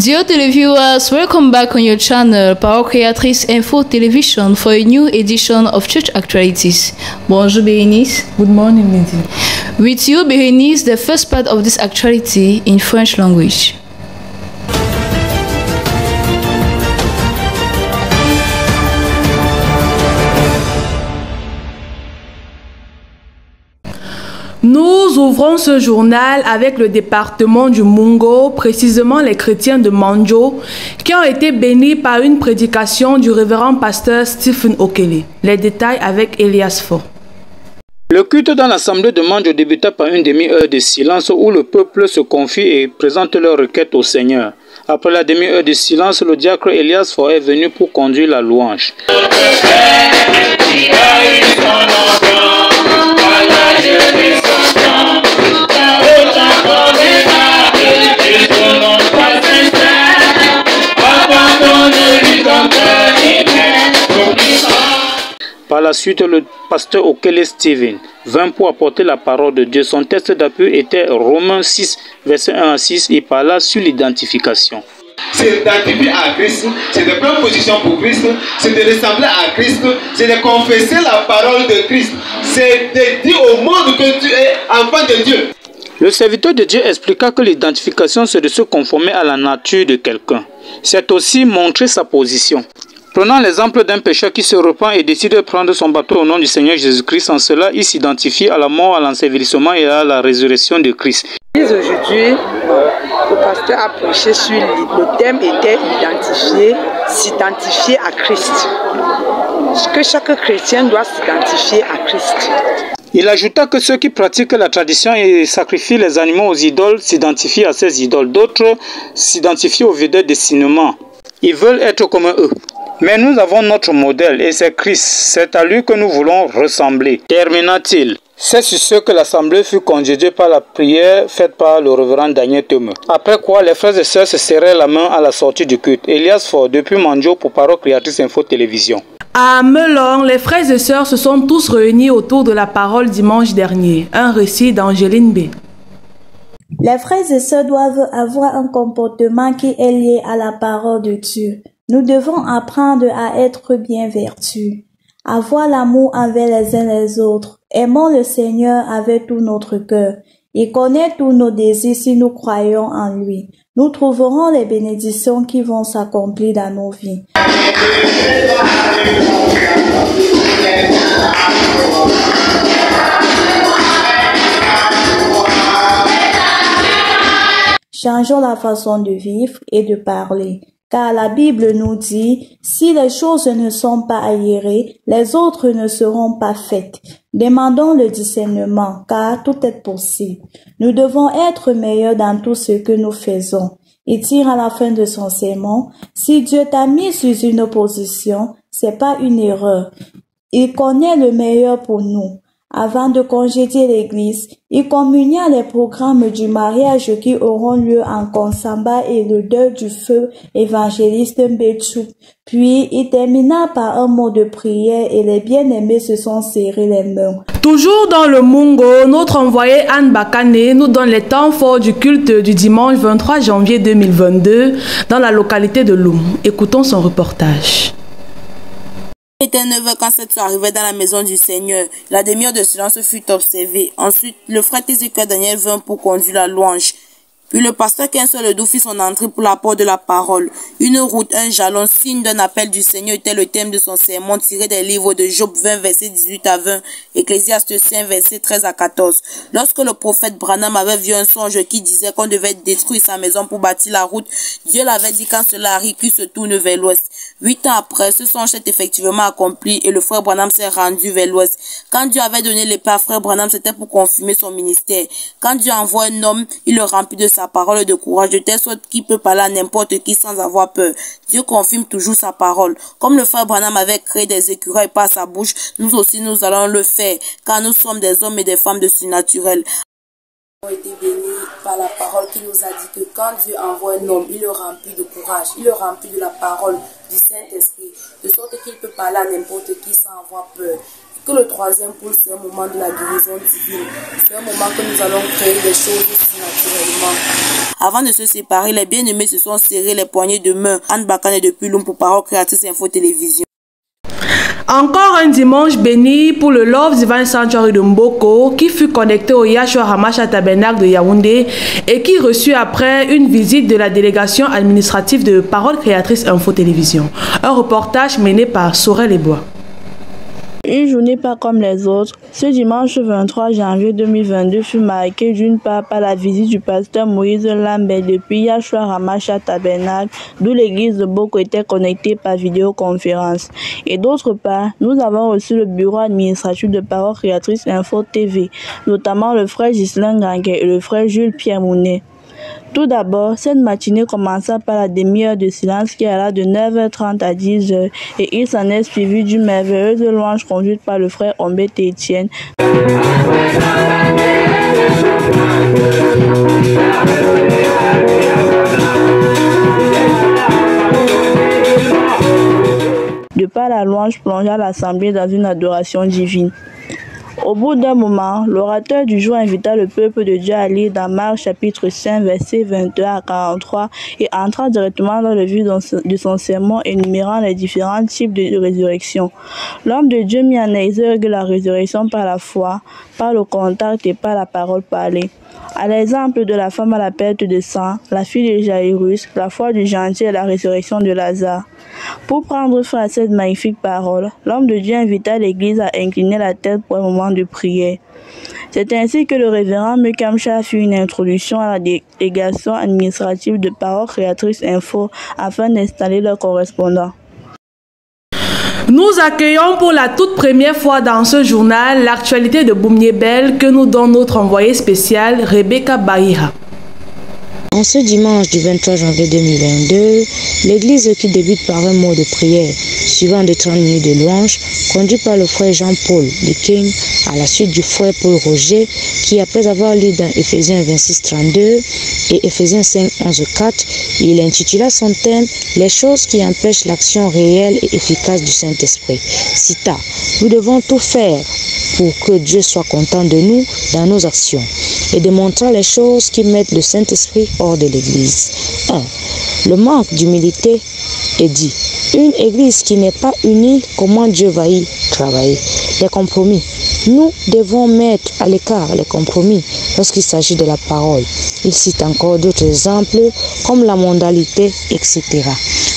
Dear televiewers, welcome back on your channel Parole Créatrice Info Television for a new edition of Church Actualities. Bonjour Bérénice. Good morning, Lady. With you, Bérénice, the first part of this actuality in French language. Nous ouvrons ce journal avec le département du Mungo, précisément les chrétiens de Manjo, qui ont été bénis par une prédication du révérend pasteur Stephen Okele. Les détails avec Elias Fo. Le culte dans l'assemblée de Manjo débuta par une demi-heure de silence où le peuple se confie et présente leurs requêtes au Seigneur. Après la demi-heure de silence, le diacre Elias Fo est venu pour conduire la louange. Par la suite, le pasteur Okele Stephen vint pour apporter la parole de Dieu. Son texte d'appui était Romains 6, versets 1 à 6, et parla sur l'identification. C'est d'identifier à Christ, c'est de prendre position pour Christ, c'est de ressembler à Christ, c'est de confesser la parole de Christ, c'est de dire au monde que tu es enfant de Dieu. Le serviteur de Dieu expliqua que l'identification, c'est de se conformer à la nature de quelqu'un. C'est aussi montrer sa position. Prenons l'exemple d'un pécheur qui se repent et décide de prendre son baptême au nom du Seigneur Jésus-Christ. En cela, il s'identifie à la mort, à l'ensevelissement et à la résurrection de Christ. Aujourd'hui, le pasteur a prêché sur le thème était s'identifier à Christ. Que chaque chrétien doit s'identifier à Christ. Il ajouta que ceux qui pratiquent la tradition et sacrifient les animaux aux idoles s'identifient à ces idoles. D'autres s'identifient aux vedettes de cinéma. Ils veulent être comme eux. Mais nous avons notre modèle et c'est Christ. C'est à lui que nous voulons ressembler. Termina-t-il. C'est sur ce que l'assemblée fut congédiée par la prière faite par le révérend Daniel Tome. Après quoi, les frères et sœurs se serraient la main à la sortie du culte. Elias Fo, depuis Manjo pour Parole Créatrice Info Télévision. À Melon, les frères et sœurs se sont tous réunis autour de la parole dimanche dernier. Un récit d'Angéline B. Les frères et sœurs doivent avoir un comportement qui est lié à la parole de Dieu. Nous devons apprendre à être bien vertus, avoir l'amour envers les uns les autres. Aimons le Seigneur avec tout notre cœur. Il connaît tous nos désirs si nous croyons en lui. Nous trouverons les bénédictions qui vont s'accomplir dans nos vies. Changeons la façon de vivre et de parler. Car la Bible nous dit, si les choses ne sont pas aérées, les autres ne seront pas faites. Demandons le discernement, car tout est possible. Nous devons être meilleurs dans tout ce que nous faisons. Il tire à la fin de son sermon, si Dieu t'a mis sur une position, c'est pas une erreur. Il connaît le meilleur pour nous. Avant de congédier l'église, il communia les programmes du mariage qui auront lieu en Konsamba et le deuil du feu évangéliste Mbetchou. Puis, il termina par un mot de prière et les bien-aimés se sont serrés les mains. Toujours dans le Mungo, notre envoyé Anne Bakane nous donne les temps forts du culte du dimanche 23 janvier 2022 dans la localité de Loum. Écoutons son reportage. Il était 9h quand cette soeur arrivait dans la maison du Seigneur. La demi-heure de silence fut observée. Ensuite, le frère Ézéchiel Daniel vint pour conduire la louange. Puis le pasteur Kenso fit son entrée pour l'apport de la parole. Une route, un jalon, signe d'un appel du Seigneur était le thème de son sermon tiré des livres de Job 20, versets 18 à 20, Ecclésiaste 5, versets 13 à 14. Lorsque le prophète Branham avait vu un songe qui disait qu'on devait détruire sa maison pour bâtir la route, Dieu l'avait dit quand cela arrive qu'il se tourne vers l'ouest. 8 ans après, ce songe s'est effectivement accompli et le frère Branham s'est rendu vers l'ouest. Quand Dieu avait donné l'épée à frère Branham, c'était pour confirmer son ministère. Quand Dieu envoie un homme, il le remplit de sa parole de courage, de telle sorte qu'il peut parler à n'importe qui sans avoir peur. Dieu confirme toujours sa parole. Comme le frère Branham avait créé des écureuils par sa bouche, nous aussi nous allons le faire, car nous sommes des hommes et des femmes de surnaturel. Nous avons été bénis par la parole qui nous a dit que quand Dieu envoie un homme, il le remplit de courage, il le remplit de la parole du Saint-Esprit, de sorte qu'il peut parler à n'importe qui sans avoir peur. que le troisième pôle, c'est un moment de la guérison divine. C'est un moment que nous allons créer des choses naturellement. Avant de se séparer, les bien-aimés se sont serrés les poignées de main. Anne Bakane depuis Lum pour Parole Créatrice Info Télévision. Encore un dimanche béni pour le Love Divine Sanctuary de Mboko qui fut connecté au Yahshua Hamashiach Tabernacle de Yaoundé et qui reçut après une visite de la délégation administrative de Parole Créatrice Info Télévision. Un reportage mené par Sorel Lebois. Une journée pas comme les autres, ce dimanche 23 janvier 2022 fut marqué d'une part par la visite du pasteur Moïse Lambert depuis Yahshua Hamashiach Tabernacle, d'où l'église de Boko était connectée par vidéoconférence. Et d'autre part, nous avons reçu le bureau administratif de Parole Créatrice Info TV, notamment le frère Ghislain Ganguet et le frère Jules Pierre Mounet. Tout d'abord, cette matinée commença par la demi-heure de silence qui alla de 9h30 à 10h et il s'en est suivi d'une merveilleuse louange conduite par le frère Ombette Etienne. De par la louange plongea l'assemblée dans une adoration divine. Au bout d'un moment, l'orateur du jour invita le peuple de Dieu à lire dans Marc chapitre 5, versets 21 à 43 et entra directement dans le vif de son sermon énumérant les différents types de résurrection. L'homme de Dieu mit en exergue la résurrection par la foi, par le contact et par la parole parlée. À l'exemple de la femme à la perte de sang, la fille de Jairus, la foi du gentil et la résurrection de Lazare. Pour prendre fin à cette magnifique parole, l'homme de Dieu invita l'Église à incliner la tête pour un moment de prière. C'est ainsi que le révérend Mekamcha fit une introduction à la délégation administrative de Parole Créatrice Info afin d'installer leurs correspondants. Nous accueillons pour la toute première fois dans ce journal l'actualité de Boumniébel que nous donne notre envoyée spéciale Rebecca Bahira. En ce dimanche du 23 janvier 2022, l'église qui débute par un mot de prière, suivant de 30 minutes de louange, conduit par le frère Jean-Paul Leking, à la suite du frère Paul Roger, qui après avoir lu dans Ephésiens 26, 32 et Ephésiens 5, 11, 4, il intitula son thème « Les choses qui empêchent l'action réelle et efficace du Saint-Esprit ». Cita « Nous devons tout faire pour que Dieu soit content de nous dans nos actions et démontrant les choses qui mettent le Saint-Esprit hors de l'Église. 1. Le manque d'humilité est dit. Une Église qui n'est pas unie, comment Dieu va y travailler? Les compromis. Nous devons mettre à l'écart les compromis lorsqu'il s'agit de la parole. Il cite encore d'autres exemples comme la mondalité, etc.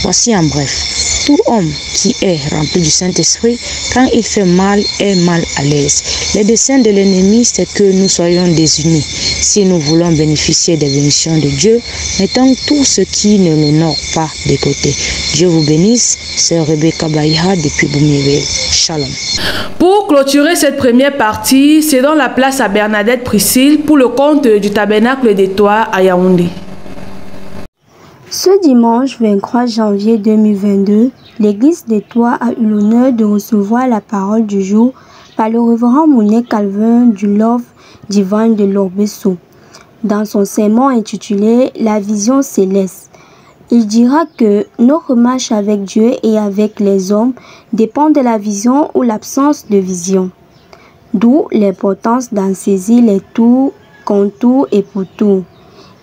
Voici en bref. Tout homme qui est rempli du Saint-Esprit, quand il fait mal, est mal à l'aise. Le dessein de l'ennemi, c'est que nous soyons désunis. Si nous voulons bénéficier des bénédictions de Dieu, mettons tout ce qui ne l'honore pas de côté. Dieu vous bénisse, c'est Rebecca Bahira depuis Boumniébel. Shalom. Pour clôturer cette première partie, cédons la place à Bernadette Priscille pour le compte du Tabernacle des Toits à Yaoundé. Ce dimanche 23 janvier 2022, l'église des Toits a eu l'honneur de recevoir la parole du jour par le révérend Mounet Calvin du Love Divine de l'Orbesso. Dans son sermon intitulé « La vision céleste », il dira que notre marche avec Dieu et avec les hommes dépend de la vision ou l'absence de vision. D'où l'importance d'en saisir les tours, contours et pourtours.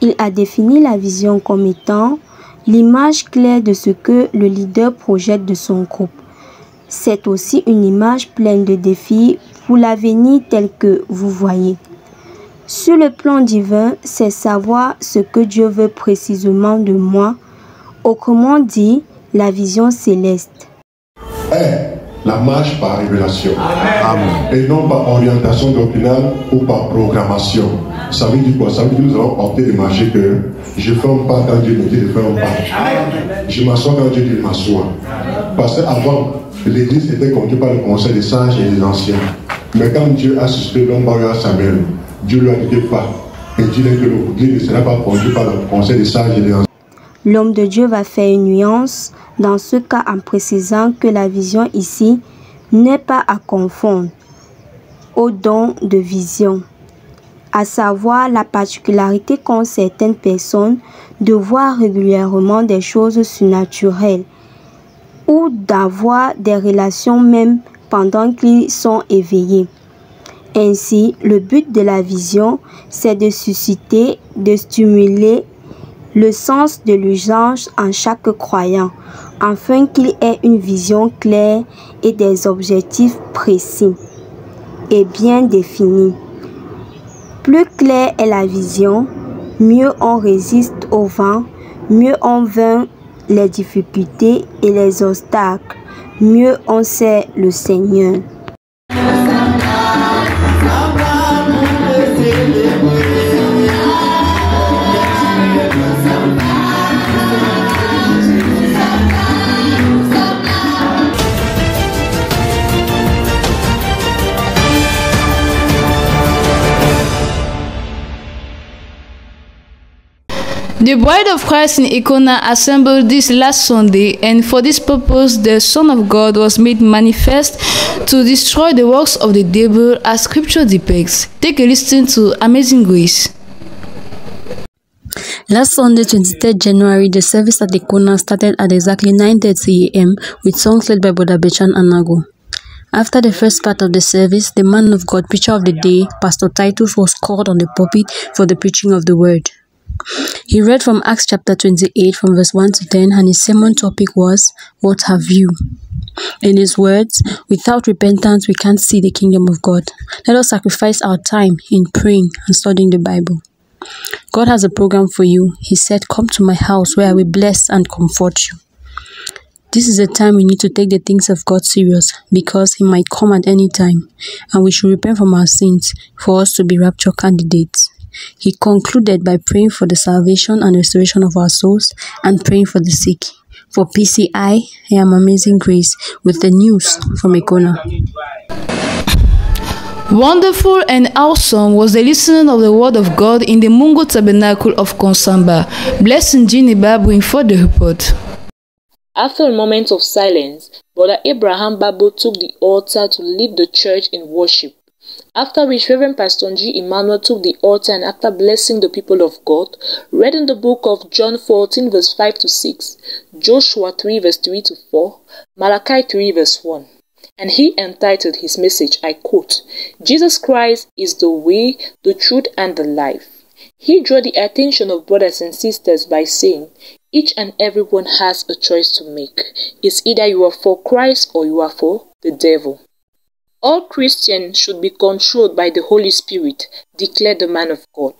Il a défini la vision comme étant l'image claire de ce que le leader projette de son groupe. C'est aussi une image pleine de défis pour l'avenir tel que vous voyez. Sur le plan divin, c'est savoir ce que Dieu veut précisément de moi, autrement dit, la vision céleste. La marche par révélation. Amen. Et non par orientation doctrinale ou par programmation. Ça veut dire quoi? Ça veut dire que nous allons opter de marcher que je fais un pas quand Dieu me dit de faire un pas. Je m'assois quand Dieu dit de m'asseoir. Parce qu'avant, l'église était conduite par le conseil des sages et des anciens. Mais quand Dieu a suscité l'homme par Samuel, Dieu lui a dit pas. Et Dieu dit que l'église ne sera pas conduite par le conseil des sages et des anciens. L'homme de Dieu va faire une nuance dans ce cas en précisant que la vision ici n'est pas à confondre au don de vision, à savoir la particularité qu'ont certaines personnes de voir régulièrement des choses surnaturelles ou d'avoir des relations même pendant qu'ils sont éveillés. Ainsi, le but de la vision, c'est de susciter, de stimuler le sens de l'urgence en chaque croyant, afin qu'il ait une vision claire et des objectifs précis et bien définis. Plus claire est la vision, mieux on résiste au vent, mieux on vainc les difficultés et les obstacles, mieux on sert le Seigneur. The Bride of Christ in Icona assembled this last Sunday, and for this purpose the Son of God was made manifest to destroy the works of the devil as Scripture depicts. Take a listen to Amazing Grace. Last Sunday, 23rd January, the service at Icona started at exactly 9:30 a.m. with songs led by Brother Bechan Anago. After the first part of the service, the man of God, preacher of the day, Pastor Titus, was called on the pulpit for the preaching of the word. He read from Acts chapter 28 from verse 1 to 10, and his sermon topic was, "What have you?" In his words, without repentance we can't see the kingdom of God. Let us sacrifice our time in praying and studying the Bible. God has a program for you. He said, "Come to my house where I will bless and comfort you." This is a time we need to take the things of God serious, because He might come at any time, and we should repent from our sins for us to be rapture candidates. He concluded by praying for the salvation and restoration of our souls and praying for the sick. For PCI, I am Amazing Grace with the news from Icona. Wonderful and awesome was the listening of the word of God in the Mungo Tabernacle of Konsamba. Blessing Jineba bring forth the report. After a moment of silence, Brother Abraham Babo took the altar to lead the church in worship. After which Reverend Pastor G. Emmanuel took the altar and, after blessing the people of God, read in the book of John 14 verse 5 to 6, Joshua 3 verse 3 to 4, Malachi 3 verse 1. And he entitled his message, I quote, "Jesus Christ is the way, the truth, and the life." He drew the attention of brothers and sisters by saying, each and everyone has a choice to make. It's either you are for Christ or you are for the devil. All Christians should be controlled by the Holy Spirit, declared the man of God.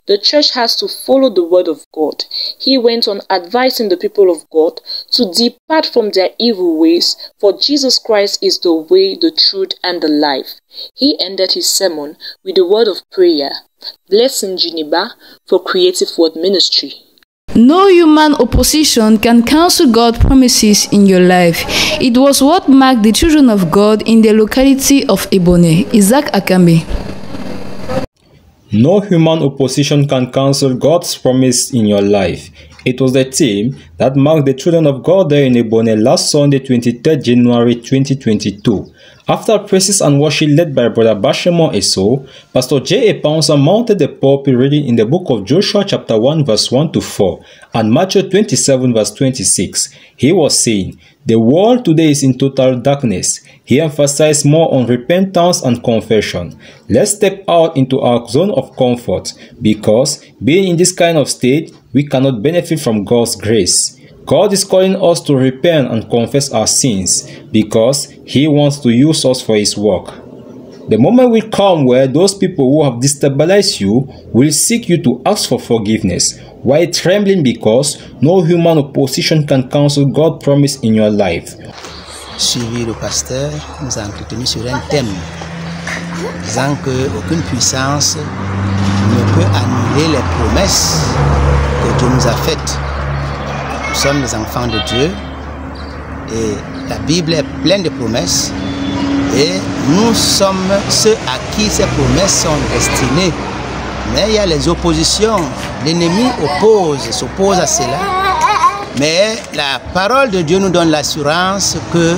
The church has to follow the word of God. He went on advising the people of God to depart from their evil ways, for Jesus Christ is the way, the truth, and the life. He ended his sermon with a word of prayer. Blessing Geneva for Creative Word Ministry. No human opposition can cancel God's promises in your life. It was what marked the children of God in the locality of Ebone. Isaac Akambe. No human opposition can cancel God's promise in your life. It was the theme that marked the children of God there in Ebone last Sunday, 23rd January 2022. After praises and worship led by Brother Bashemon Eso, Pastor J. Epansa mounted the pulpit reading in the book of Joshua chapter 1 verse 1 to 4 and Matthew 27 verse 26. He was saying, "The world today is in total darkness." He emphasized more on repentance and confession. Let's step out into our zone of comfort, because being in this kind of state, we cannot benefit from God's grace. God is calling us to repent and confess our sins, because He wants to use us for His work. The moment will come where those people who have destabilized you will seek you to ask for forgiveness, while trembling, because no human opposition can cancel God's promise in your life. Suivi le pasteur, nous avons retenu sur un thème disant qu'aucune puissance ne peut annuler les promesses que Dieu nous a faites. Nous sommes les enfants de Dieu et la Bible est pleine de promesses et nous sommes ceux à qui ces promesses sont destinées. Mais il y a les oppositions, l'ennemi s'oppose à cela. Mais la parole de Dieu nous donne l'assurance que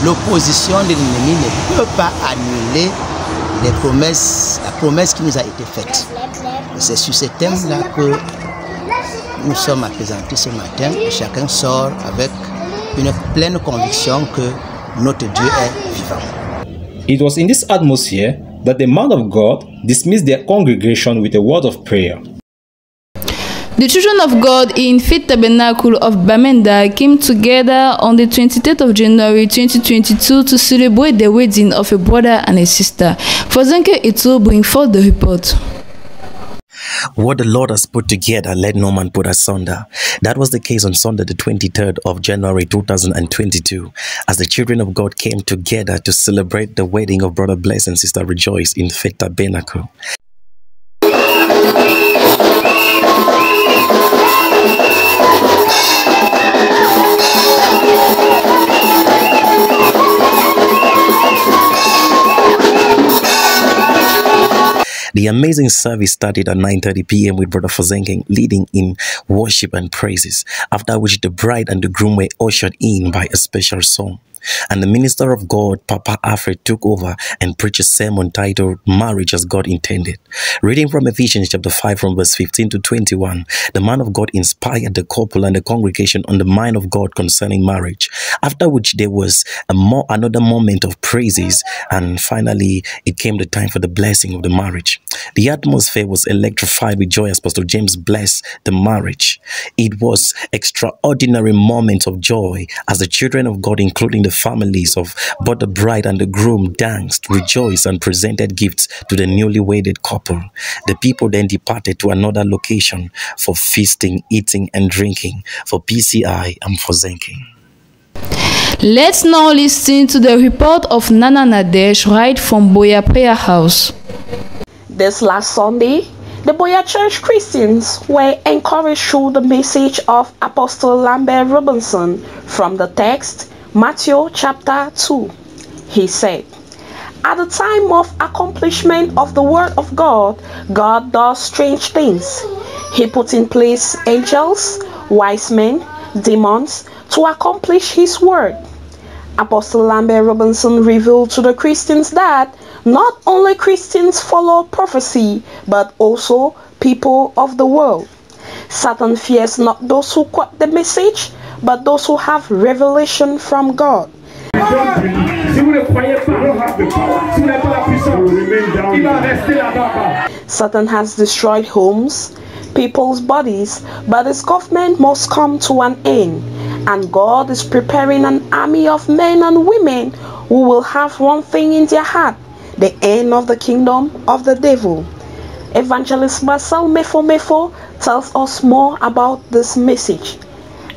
l'opposition de l'ennemi ne peut pas annuler les promesses, la promesse qui nous a été faite. C'est sur ce thème-là que nous sommes à présenter ce matin. Chacun sort avec une pleine conviction que notre Dieu est vivant. It was in this atmosphere that the man of God dismissed their congregation with a word of prayer. The children of God in Faith Tabernacle of Bamenda came together on the 23rd of January 2022 to celebrate the wedding of a brother and a sister. Fozenke Ito bring forth the report. What the Lord has put together, let no man put asunder. That was the case on Sunday, the 23rd of January 2022, as the children of God came together to celebrate the wedding of Brother Bless and Sister Rejoice in Faith Tabernacle. The amazing service started at 9:30 p.m. with Brother Fozenke leading in worship and praises, after which the bride and the groom were ushered in by a special song. And the minister of God, Papa Alfred, took over and preached a sermon titled Marriage as God Intended. Reading from Ephesians chapter 5 from verse 15 to 21, the man of God inspired the couple and the congregation on the mind of God concerning marriage, after which there was another moment of praises, and finally it came the time for the blessing of the marriage. The atmosphere was electrified with joy as Pastor James blessed the marriage. It was extraordinary moments of joy as the children of God, including the families of both the bride and the groom, danced, rejoiced, and presented gifts to the newly wedded couple. The people then departed to another location for feasting, eating, and drinking for PCI and Fozenke. Let's now listen to the report of Nana Nadesh right from Boya Prayer House. This last Sunday, the Boya Church Christians were encouraged through the message of Apostle Lambert Robinson from the text Matthew chapter 2. He said, "At the time of accomplishment of the word of God, God does strange things. He put in place angels, wise men, demons to accomplish his word." Apostle Lambert Robinson revealed to the Christians that not only Christians follow prophecy, but also people of the world. Satan fears not those who quote the message, but those who have revelation from God. Satan has destroyed homes, people's bodies, but his government must come to an end, and God is preparing an army of men and women who will have one thing in their heart: the end of the kingdom of the devil. Evangelist Marcel Mefo tells us more about this message.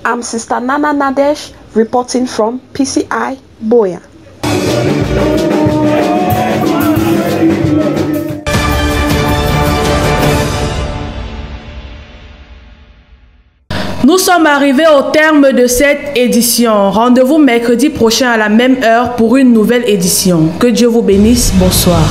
I'm Sister Nana Nadesh reporting from PCI Boya. Nous sommes arrivés au terme de cette édition. Rendez-vous mercredi prochain à la même heure pour une nouvelle édition. Que Dieu vous bénisse. Bonsoir.